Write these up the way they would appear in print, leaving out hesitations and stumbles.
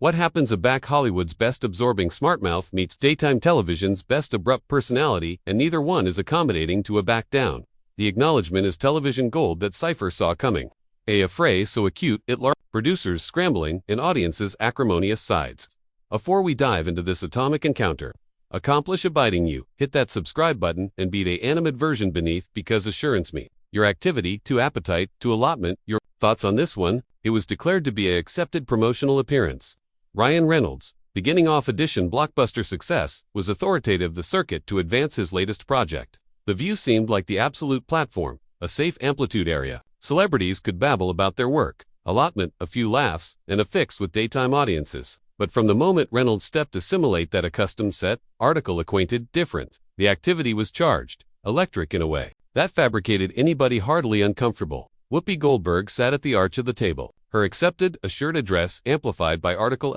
What happens a back Hollywood's best absorbing smartmouth meets daytime television's best abrupt personality, and neither one is accommodating to a back down. The acknowledgement is television gold that Cypher saw coming. A affray so acute it producers scrambling in audiences' acrimonious sides. Before we dive into this atomic encounter, accomplish abiding you, hit that subscribe button and beat a animate version beneath because assurance me. Your activity, to appetite, to allotment, your thoughts on this one. It was declared to be a accepted promotional appearance. Ryan Reynolds, beginning off edition blockbuster success, was authoritative the circuit to advance his latest project. The View seemed like the absolute platform, a safe amplitude area. Celebrities could babble about their work, allotment, a few laughs, and a fix with daytime audiences. But from the moment Reynolds stepped to simulate that accustomed set, article acquainted, different. The activity was charged, electric in a way that fabricated anybody heartily uncomfortable. Whoopi Goldberg sat at the arch of the table, her accepted, assured address amplified by article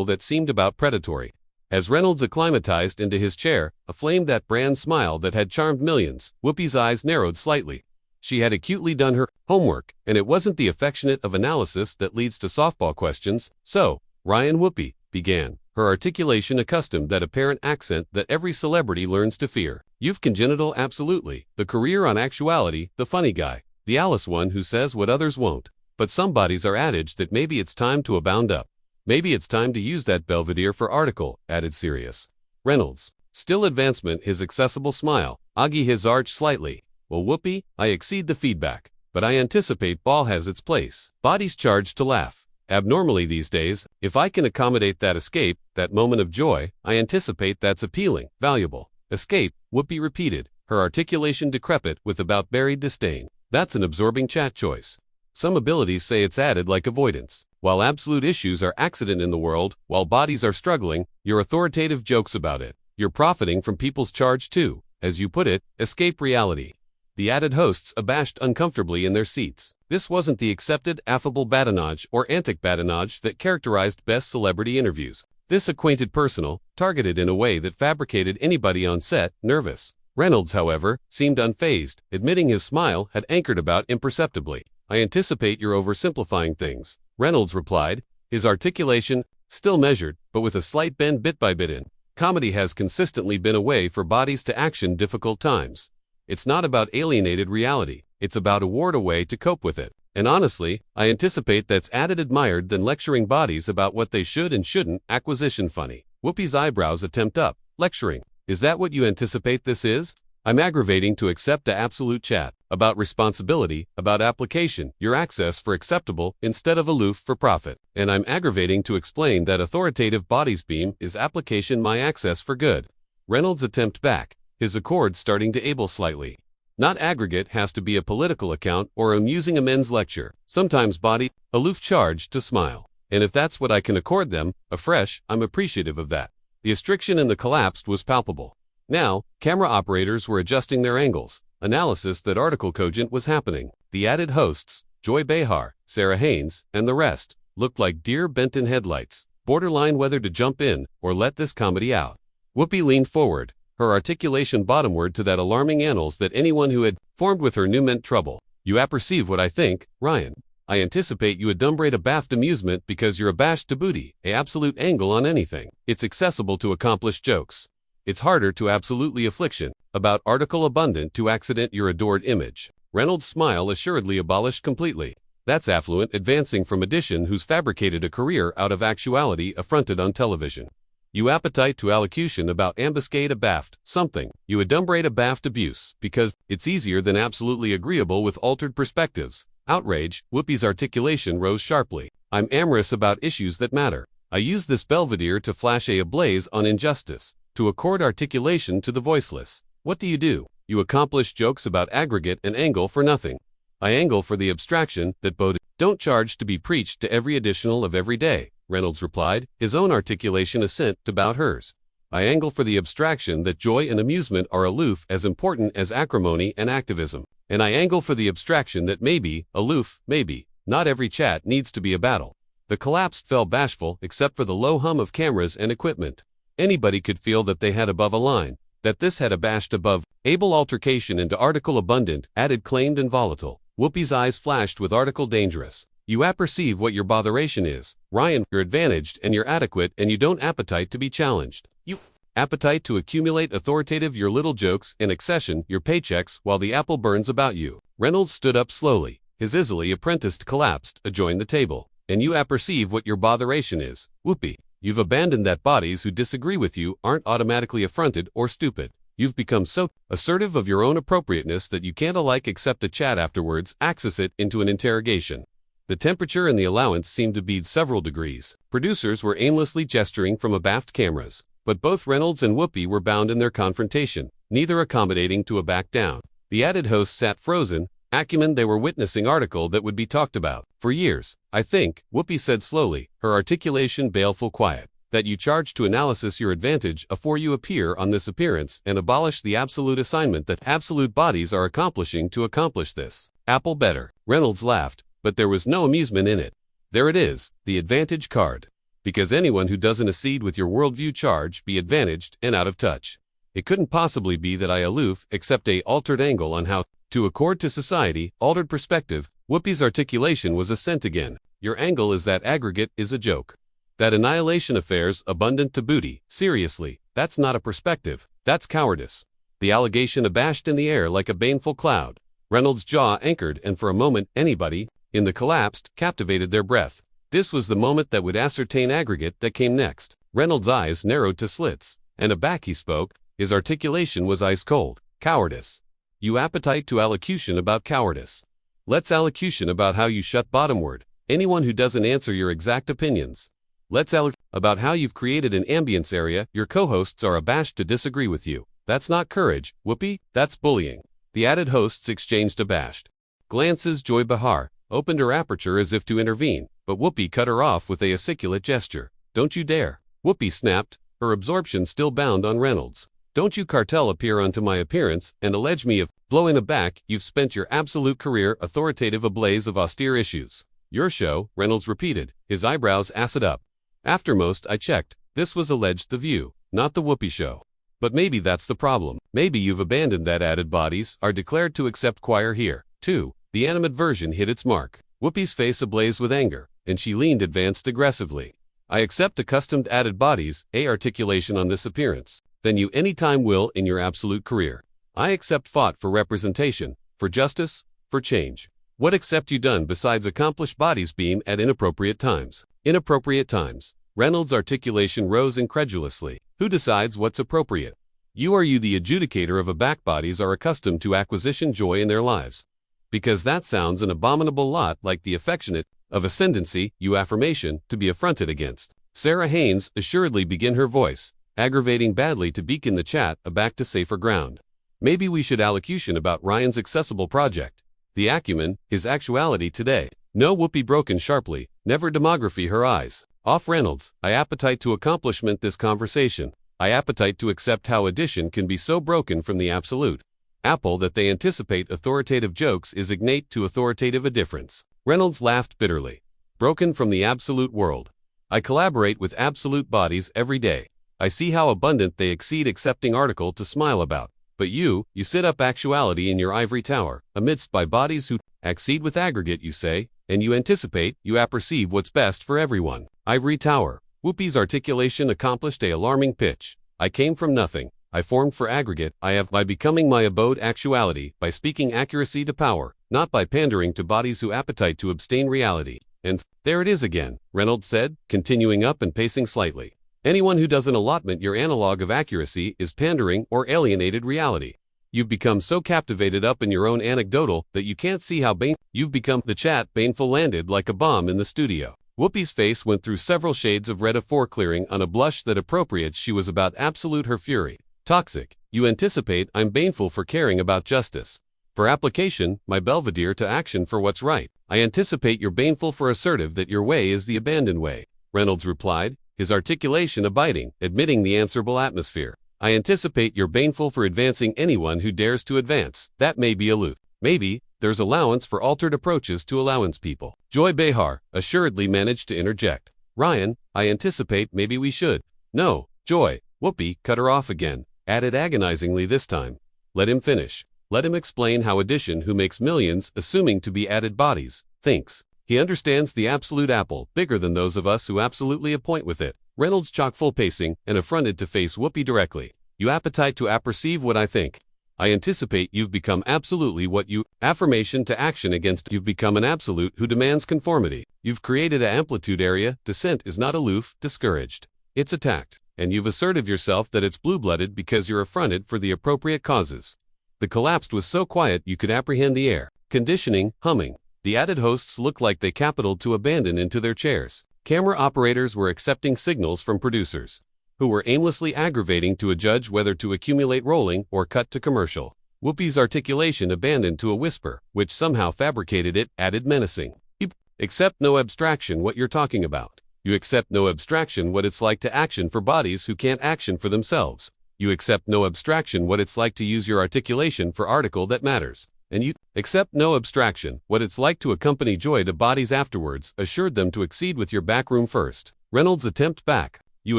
that seemed about predatory. As Reynolds acclimatized into his chair, aflame that brand smile that had charmed millions, Whoopi's eyes narrowed slightly. She had acutely done her homework, and it wasn't the affectionate of analysis that leads to softball questions. So, Ryan, Whoopi began, her articulation accustomed that apparent accent that every celebrity learns to fear. You've congenital absolutely, the career on actuality, the funny guy, the Alice one who says what others won't. But some bodies are adage that maybe it's time to abound up. Maybe it's time to use that Belvedere for article, added serious Reynolds. Still advancement his accessible smile, Augie his arch slightly. Well, Whoopi, I exceed the feedback, but I anticipate ball has its place. Bodies charged to laugh. Abnormally these days, if I can accommodate that escape, that moment of joy, I anticipate that's appealing, valuable. Escape, Whoopi repeated, her articulation decrepit with about buried disdain. That's an absorbing chat choice. Some abilities say it's added like avoidance. While absolute issues are accident in the world, while bodies are struggling, you're authoritative jokes about it. You're profiting from people's charge too, as you put it, escape reality. The added hosts abashed uncomfortably in their seats. This wasn't the accepted, affable badinage or antic badinage that characterized best celebrity interviews. This acquainted personal, targeted in a way that fabricated anybody on set, nervous. Reynolds, however, seemed unfazed, admitting his smile had anchored about imperceptibly. I anticipate you're oversimplifying things, Reynolds replied, his articulation still measured, but with a slight bend bit by bit in. Comedy has consistently been a way for bodies to action difficult times. It's not about alienated reality, it's about a way to cope with it. And honestly, I anticipate that's added admired than lecturing bodies about what they should and shouldn't. Acquisition funny. Whoopi's eyebrows attempt up. Lecturing. Is that what you anticipate this is? I'm aggravating to accept a absolute chat. About responsibility, about application, your access for acceptable, instead of aloof for profit. And I'm aggravating to explain that authoritative bodies beam is application my access for good. Reynolds attempt back, his accord starting to able slightly. Not aggregate has to be a political account or amusing amends lecture. Sometimes body, aloof charge to smile. And if that's what I can accord them, afresh, I'm appreciative of that. The restriction in the collapsed was palpable. Now, camera operators were adjusting their angles. Analysis that article cogent was happening. The added hosts, Joy Behar, Sarah Haynes, and the rest, looked like deer bent in headlights, borderline whether to jump in or let this comedy out. Whoopi leaned forward, her articulation bottomward to that alarming annals that anyone who had formed with her knew meant trouble. You apperceive what I think, Ryan. I anticipate you adumbrate a baffed amusement because you're abashed to booty, a absolute angle on anything. It's accessible to accomplished jokes. It's harder to absolutely affliction, about article abundant to accident your adored image. Reynolds' smile assuredly abolished completely. That's affluent advancing from addition who's fabricated a career out of actuality affronted on television. You appetite to allocution about ambuscade a baffed something. You adumbrate a baffed abuse, because it's easier than absolutely agreeable with altered perspectives. Outrage, Whoopi's articulation rose sharply. I'm amorous about issues that matter. I use this Belvedere to flash a ablaze on injustice, to accord articulation to the voiceless. What do? You accomplish jokes about aggregate and angle for nothing. I angle for the abstraction that don't charge to be preached to every additional of every day, Reynolds replied, his own articulation assent to about hers. I angle for the abstraction that joy and amusement are aloof as important as acrimony and activism. And I angle for the abstraction that maybe, aloof, maybe, not every chat needs to be a battle. The collapsed fell bashful except for the low hum of cameras and equipment. Anybody could feel that they had above a line, that this had abashed above, able altercation into article abundant, added claimed and volatile. Whoopi's eyes flashed with article dangerous. You apperceive what your botheration is. Ryan, you're advantaged and you're adequate and you don't appetite to be challenged. You appetite to accumulate authoritative your little jokes and accession your paychecks while the apple burns about you. Reynolds stood up slowly. His easily apprenticed collapsed, adjoined the table. And you apperceive what your botheration is. Whoopi, you've abandoned that bodies who disagree with you aren't automatically affronted or stupid. You've become so assertive of your own appropriateness that you can't alike accept a chat afterwards, access it into an interrogation. The temperature in the allowance seemed to be several degrees. Producers were aimlessly gesturing from abaft cameras, but both Reynolds and Whoopi were bound in their confrontation, neither accommodating to a back down. The added host sat frozen, acumen they were witnessing article that would be talked about for years. I think, Whoopi said slowly, her articulation baleful quiet, that you charge to analysis your advantage afore you appear on this appearance and abolish the absolute assignment that absolute bodies are accomplishing to accomplish this. Apple better. Reynolds laughed, but there was no amusement in it. There it is, the advantage card. Because anyone who doesn't accede with your worldview charge be advantaged and out of touch. It couldn't possibly be that I aloof accept a altered angle on how to accord to society, altered perspective. Whoopi's articulation was assent again. Your angle is that aggregate is a joke. That annihilation affairs abundant to booty. Seriously, that's not a perspective, that's cowardice. The allegation abashed in the air like a baneful cloud. Reynolds' jaw anchored and for a moment anybody, in the collapsed, captivated their breath. This was the moment that would ascertain aggregate that came next. Reynolds' eyes narrowed to slits, and aback he spoke. His articulation was ice cold. Cowardice. You appetite to allocution about cowardice. Let's allocution about how you shut bottomward anyone who doesn't answer your exact opinions. Let's about how you've created an ambience area your co-hosts are abashed to disagree with you. That's not courage, Whoopi, that's bullying. The added hosts exchanged abashed glances. Joy Behar opened her aperture as if to intervene, but Whoopi cut her off with a gesticulate gesture. Don't you dare. Whoopi snapped, her absorption still bound on Reynolds. Don't you cartel appear onto my appearance and allege me of blowing aback. You've spent your absolute career authoritative ablaze of austere issues. Your show, Reynolds repeated, his eyebrows acid up. Aftermost I checked, this was alleged The View, not the Whoopi Show. But maybe that's the problem. Maybe you've abandoned that added bodies are declared to accept choir here, too. The animadversion hit its mark. Whoopi's face ablaze with anger, and she leaned advanced aggressively. I accept accustomed added bodies, articulation on this appearance, than you any time will in your absolute career. I accept fought for representation, for justice, for change. What accept you done besides accomplish bodies beam at inappropriate times? Inappropriate times. Reynolds' articulation rose incredulously. Who decides what's appropriate? You the adjudicator of aback bodies are accustomed to acquisition joy in their lives. Because that sounds an abominable lot like the affectionate, of ascendancy, you affirmation, to be affronted against. Sarah Haynes assuredly began her voice, aggravating badly to beacon the chat aback to safer ground. Maybe we should allocution about Ryan's accessible project. The acumen, his actuality today. No, Whoopi broken sharply, never demography her eyes. Off Reynolds, I appetite to accomplishment this conversation. I appetite to accept how addition can be so broken from the absolute. Apple that they anticipate authoritative jokes is innate to authoritative a difference. Reynolds laughed bitterly. Broken from the absolute world. I collaborate with absolute bodies every day. I see how abundant they exceed accepting article to smile about. But you sit up actuality in your ivory tower, amidst by bodies who accede with aggregate you say, and you anticipate, you apperceive what's best for everyone. Ivory tower. Whoopi's articulation accomplished a alarming pitch. I came from nothing. I formed for aggregate. I have by becoming my abode actuality, by speaking accuracy to power, not by pandering to bodies who appetite to abstain reality. And there it is again, Reynolds said, continuing up and pacing slightly. Anyone who does an allotment your analog of accuracy is pandering or alienated reality. You've become so captivated up in your own anecdotal that you can't see how you've become. The chat baneful landed like a bomb in the studio. Whoopi's face went through several shades of red afore clearing on a blush that appropriates she was about absolute her fury. Toxic. You anticipate I'm baneful for caring about justice. For application, my belvedere to action for what's right. I anticipate you're baneful for assertive that your way is the abandoned way. Reynolds replied, his articulation abiding, admitting the answerable atmosphere. I anticipate you're baneful for advancing anyone who dares to advance. That may be aloof. Maybe, there's allowance for altered approaches to allowance people. Joy Behar assuredly managed to interject. Ryan, I anticipate maybe we should. No, Joy. Whoopi cut her off again, added agonizingly this time. Let him finish. Let him explain how addition who makes millions assuming to be added bodies, thinks. He understands the absolute apple, bigger than those of us who absolutely appoint with it. Reynolds chock-full pacing and affronted to face Whoopi directly. You appetite to apperceive what I think. I anticipate you've become absolutely what you, affirmation to action against, you've become an absolute who demands conformity. You've created an amplitude area, dissent is not aloof, discouraged. It's attacked. And you've asserted yourself that it's blue-blooded because you're affronted for the appropriate causes. The collapse was so quiet you could apprehend the air conditioning, humming. The added hosts looked like they capitaled to abandon into their chairs. Camera operators were accepting signals from producers, who were aimlessly aggravating to adjudge whether to accumulate rolling or cut to commercial. Whoopi's articulation abandoned to a whisper, which somehow fabricated it, added menacing. You accept no abstraction what you're talking about. You accept no abstraction what it's like to action for bodies who can't action for themselves. You accept no abstraction what it's like to use your articulation for article that matters. And you accept no abstraction what it's like to accompany joy to bodies afterwards, assured them to exceed with your backroom first. Reynolds' attempt back. You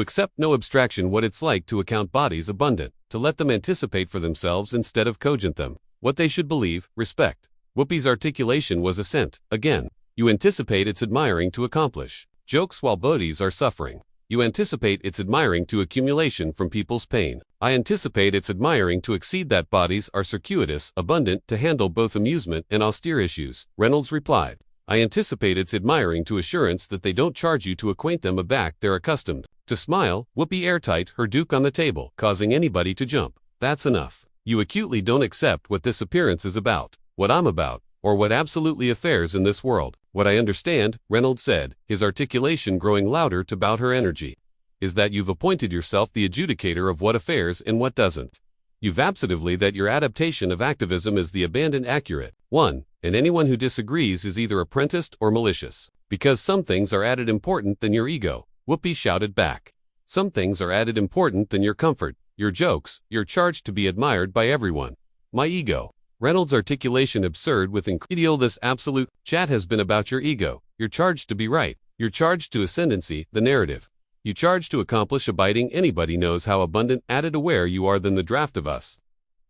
accept no abstraction what it's like to account bodies abundant, to let them anticipate for themselves instead of cogent them. What they should believe, respect. Whoopi's articulation was assent. Again, you anticipate its admiring to accomplish. Jokes while bodies are suffering. You anticipate its admiring to accumulation from people's pain. I anticipate its admiring to exceed that bodies are circuitous, abundant to handle both amusement and austere issues. Reynolds replied. I anticipate its admiring to assurance that they don't charge you to acquaint them aback they're accustomed to smile. Whoopi airtight, her duke on the table, causing anybody to jump. That's enough. You acutely don't accept what this appearance is about, what I'm about, or what absolutely affairs in this world. What I understand, Reynolds said, his articulation growing louder to bout her energy, is that you've appointed yourself the adjudicator of what affairs and what doesn't. You've absolutely that your adaptation of activism is the abandoned accurate one, and anyone who disagrees is either apprenticed or malicious. Because some things are added important than your ego, Whoopi shouted back. Some things are added important than your comfort, your jokes, you're charged to be admired by everyone. My ego. Reynolds' articulation absurd with incredible. This absolute chat has been about your ego. You're charged to be right. You're charged to ascendancy, the narrative. You charge to accomplish abiding. Anybody knows how abundant, added aware you are than the draft of us.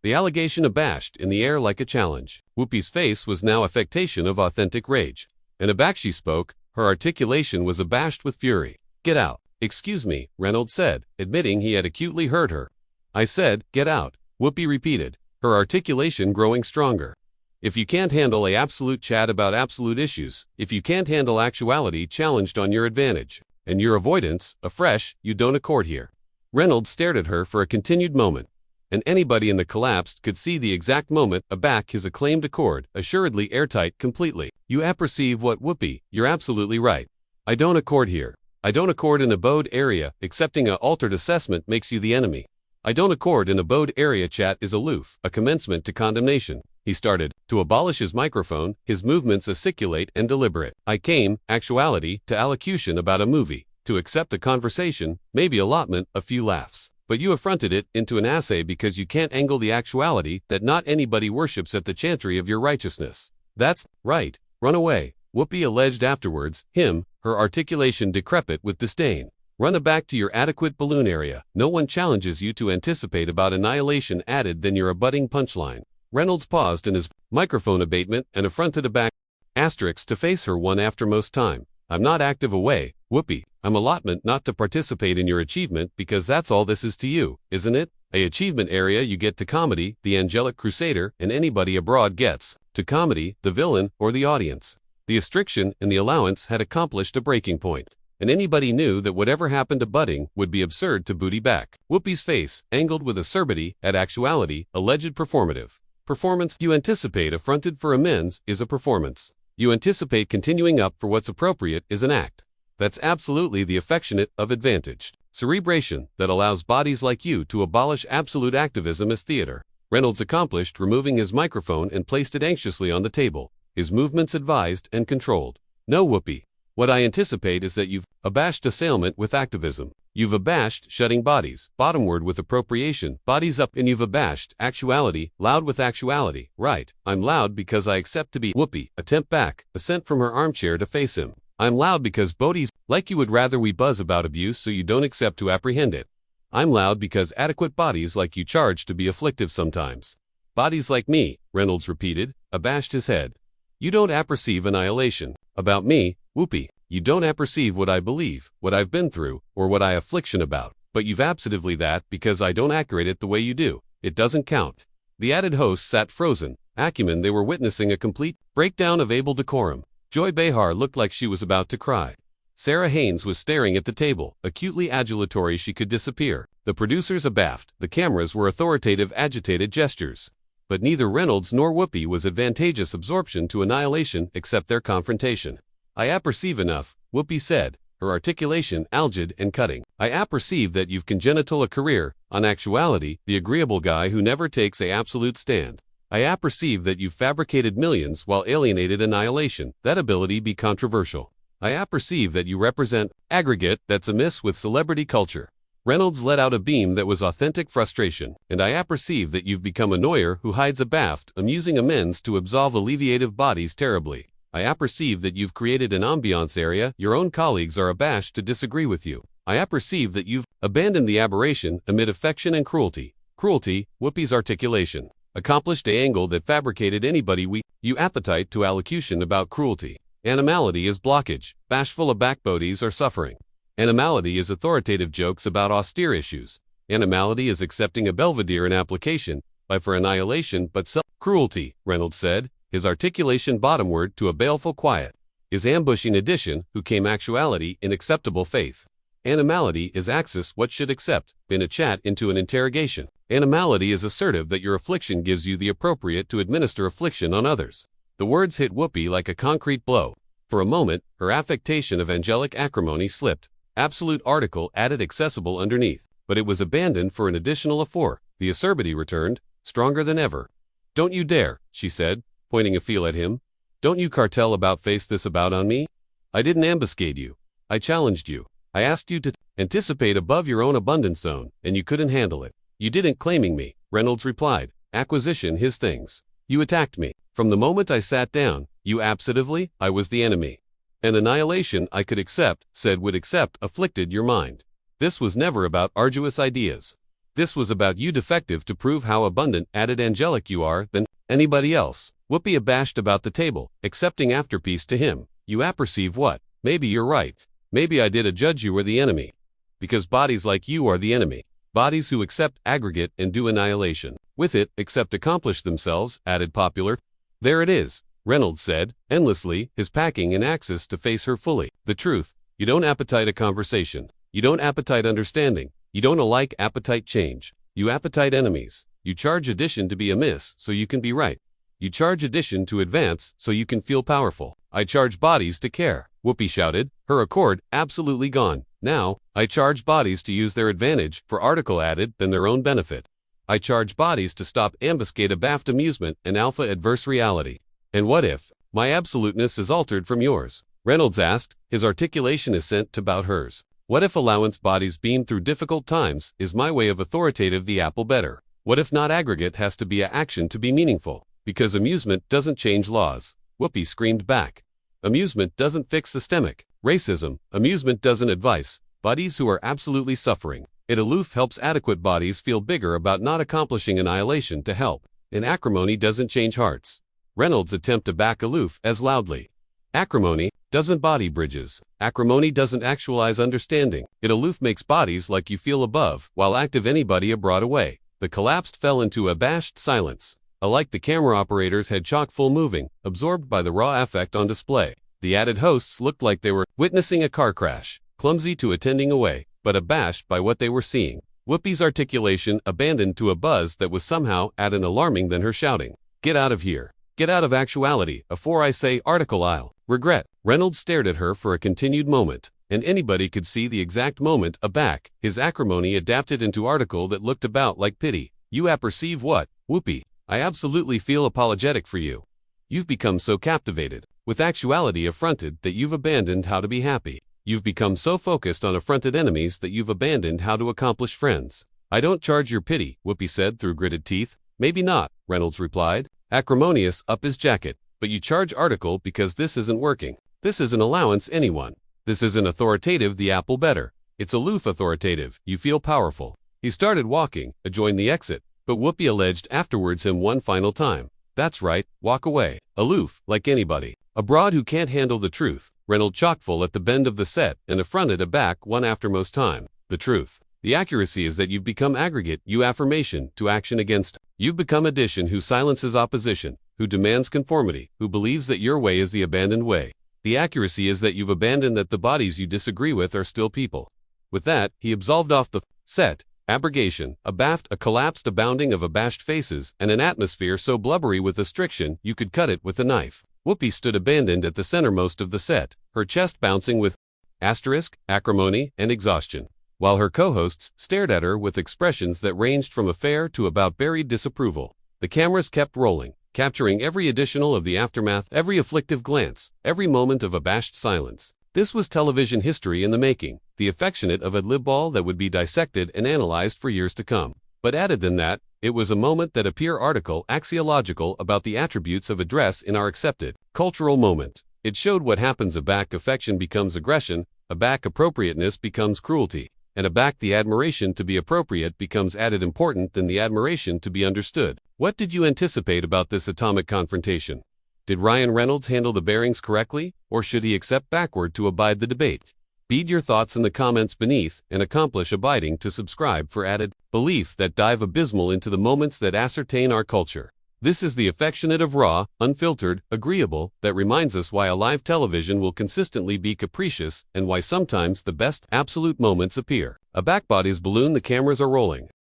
The allegation abashed in the air like a challenge. Whoopi's face was now affectation of authentic rage. And aback she spoke, her articulation was abashed with fury. Get out. Excuse me, Reynolds said, admitting he had acutely hurt her. I said, get out, Whoopi repeated, her articulation growing stronger. If you can't handle a absolute chat about absolute issues, if you can't handle actuality challenged on your advantage, and your avoidance, afresh, you don't accord here. Reynolds stared at her for a continued moment, and anybody in the collapse could see the exact moment, aback his acclaimed accord, assuredly airtight completely. You apperceive what Whoopi, you're absolutely right. I don't accord here. I don't accord in abode area, accepting a altered assessment makes you the enemy. I don't accord in abode area chat is aloof, a commencement to condemnation. He started to abolish his microphone, his movements aciculate and deliberate. I came, actuality, to allocution about a movie, to accept a conversation, maybe allotment, a few laughs. But you affronted it into an assay because you can't angle the actuality that not anybody worships at the chantry of your righteousness. That's right. Run away, Whoopi alleged afterwards, him, her articulation decrepit with disdain. Run back to your adequate balloon area. No one challenges you to anticipate about annihilation added than your abutting punchline. Reynolds paused in his microphone abatement and affronted aback asterisk to face her one after most time. I'm not active away, Whoopi. I'm allotment not to participate in your achievement because that's all this is to you, isn't it? A achievement area you get to comedy, the angelic crusader, and anybody abroad gets to comedy, the villain, or the audience. The restriction and the allowance had accomplished a breaking point. And anybody knew that whatever happened to butting would be absurd to booty back. Whoopi's face, angled with acerbity, at actuality, alleged performative. Performance you anticipate affronted for amends is a performance. You anticipate continuing up for what's appropriate is an act. That's absolutely the affectionate of advantaged cerebration that allows bodies like you to abolish absolute activism as theater. Reynolds accomplished removing his microphone and placed it anxiously on the table, his movements advised and controlled. No, Whoopi. What I anticipate is that you've abashed assailment with activism. You've abashed shutting bodies, bottomward with appropriation, bodies up, and you've abashed actuality, loud with actuality. Right, I'm loud because I accept to be Whoopi, attempt back, ascent from her armchair to face him. I'm loud because bodies, like you would rather we buzz about abuse so you don't accept to apprehend it. I'm loud because adequate bodies like you charge to be afflictive sometimes. Bodies like me, Reynolds repeated, abashed his head. You don't apperceive annihilation. About me, Whoopi, you don't apperceive what I believe, what I've been through, or what I affliction about, but you've absolutely that because I don't accurate it the way you do. It doesn't count. The added host sat frozen. Acumen, they were witnessing a complete breakdown of able decorum. Joy Behar looked like she was about to cry. Sarah Haynes was staring at the table, acutely adulatory she could disappear. The producers abaft, the cameras were authoritative agitated gestures. But neither Reynolds nor Whoopi was advantageous absorption to annihilation except their confrontation. I apperceive enough, Whoopi said, her articulation algid and cutting. I apperceive that you've congenital a career, on actuality, the agreeable guy who never takes a absolute stand. I apperceive that you've fabricated millions while alienated annihilation, that ability be controversial. I apperceive that you represent aggregate that's amiss with celebrity culture. Reynolds let out a beam that was authentic frustration, and I apperceive that you've become a Neuer who hides abaft, amusing amends to absolve alleviative bodies terribly. I apperceive that you've created an ambiance area, your own colleagues are abashed to disagree with you. I apperceive that you've abandoned the aberration amid affection and cruelty. Cruelty, Whoopi's articulation. Accomplished a angle that fabricated anybody you appetite to allocution about cruelty. Animality is blockage, bashful a backbodies are suffering. Animality is authoritative jokes about austere issues. Animality is accepting a belvedere in application, by for annihilation but self-cruelty, Reynolds said, his articulation bottomward to a baleful quiet. Is ambushing addition, who came actuality in acceptable faith. Animality is axis what should accept, been a chat into an interrogation. Animality is assertive that your affliction gives you the appropriate to administer affliction on others. The words hit Whoopi like a concrete blow. For a moment, her affectation of angelic acrimony slipped. Absolute article added accessible underneath, but it was abandoned for an additional afore. The acerbity returned, stronger than ever. Don't you dare, she said, pointing a feel at him. Don't you cartel about face this about on me? I didn't ambuscade you. I challenged you. I asked you to anticipate above your own abundance zone, and you couldn't handle it. You didn't claiming me, Reynolds replied. Acquisition his things. You attacked me. From the moment I sat down, you absolutely, I was the enemy. An annihilation I could accept, said would accept, afflicted your mind. This was never about arduous ideas. This was about you defective to prove how abundant, added angelic you are than anybody else. Whoopi abashed about the table, accepting afterpiece to him. You apperceive what? Maybe you're right. Maybe I did adjudge you were the enemy. Because bodies like you are the enemy. Bodies who accept aggregate and do annihilation. With it, accept accomplish themselves, added popular. There it is, Reynolds said, endlessly, his packing in axis to face her fully. The truth, you don't appetite a conversation. You don't appetite understanding. You don't alike appetite change. You appetite enemies. You charge addition to be amiss so you can be right. You charge addition to advance so you can feel powerful. I charge bodies to care, Whoopi shouted, her accord absolutely gone. Now, I charge bodies to use their advantage, for article added, than their own benefit. I charge bodies to stop ambuscade abaft amusement and alpha adverse reality. And what if my absoluteness is altered from yours? Reynolds asked, his articulation assent to bout hers. What if allowance bodies beam through difficult times is my way of authoritative the apple better? What if not aggregate has to be a action to be meaningful? Because amusement doesn't change laws. Whoopi screamed back. Amusement doesn't fix systemic racism. Amusement doesn't advise bodies who are absolutely suffering. It aloof helps adequate bodies feel bigger about not accomplishing annihilation to help. And acrimony doesn't change hearts. Reynolds attempt to back aloof as loudly. Acrimony doesn't body bridges. Acrimony doesn't actualize understanding. It aloof makes bodies like you feel above, while active anybody abroad away. The collapsed fell into abashed silence. Alike the camera operators had chock full moving, absorbed by the raw affect on display. The added hosts looked like they were witnessing a car crash, clumsy to attending away, but abashed by what they were seeing. Whoopi's articulation abandoned to a buzz that was somehow at an alarming than her shouting. Get out of here. Get out of actuality, afore I say article I'll regret. Reynolds stared at her for a continued moment, and anybody could see the exact moment aback. His acrimony adapted into article that looked about like pity. You apperceive what, Whoopi? I absolutely feel apologetic for you. You've become so captivated, with actuality affronted, that you've abandoned how to be happy. You've become so focused on affronted enemies that you've abandoned how to accomplish friends. I don't charge your pity, Whoopi said through gritted teeth. Maybe not, Reynolds replied, acrimonious up his jacket, but you charge article because this isn't working. This isn't allowance anyone. This isn't authoritative the apple better. It's aloof authoritative, you feel powerful. He started walking, adjoined the exit, but Whoopi alleged afterwards him one final time. That's right, walk away. Aloof, like anybody. A broad who can't handle the truth. Reynolds chockfull at the bend of the set and affronted aback one after most time. The truth. The accuracy is that you've become aggregate, you affirmation, to action against. You've become addition who silences opposition, who demands conformity, who believes that your way is the abandoned way. The accuracy is that you've abandoned that the bodies you disagree with are still people. With that, he absolved off the set. Abrogation, a collapsed abounding of abashed faces, and an atmosphere so blubbery with restriction you could cut it with a knife. Whoopi stood abandoned at the centermost of the set, her chest bouncing with acrimony, and exhaustion, while her co-hosts stared at her with expressions that ranged from a fair to about buried disapproval. The cameras kept rolling, capturing every additional of the aftermath, every afflictive glance, every moment of abashed silence. This was television history in the making, the affectionate of ad lib ball that would be dissected and analyzed for years to come. But added than that, it was a moment that appear article axiological about the attributes of address in our accepted cultural moment. It showed what happens aback affection becomes aggression, aback appropriateness becomes cruelty, and aback the admiration to be appropriate becomes added important than the admiration to be understood. What did you anticipate about this atomic confrontation? Did Ryan Reynolds handle the bearings correctly, or should he accept backward to abide the debate? Bead your thoughts in the comments beneath and accomplish abiding to subscribe for added belief that dive abysmal into the moments that ascertain our culture. This is the affectionate of raw, unfiltered, agreeable that reminds us why a live television will consistently be capricious and why sometimes the best absolute moments appear. A backbody's balloon, the cameras are rolling.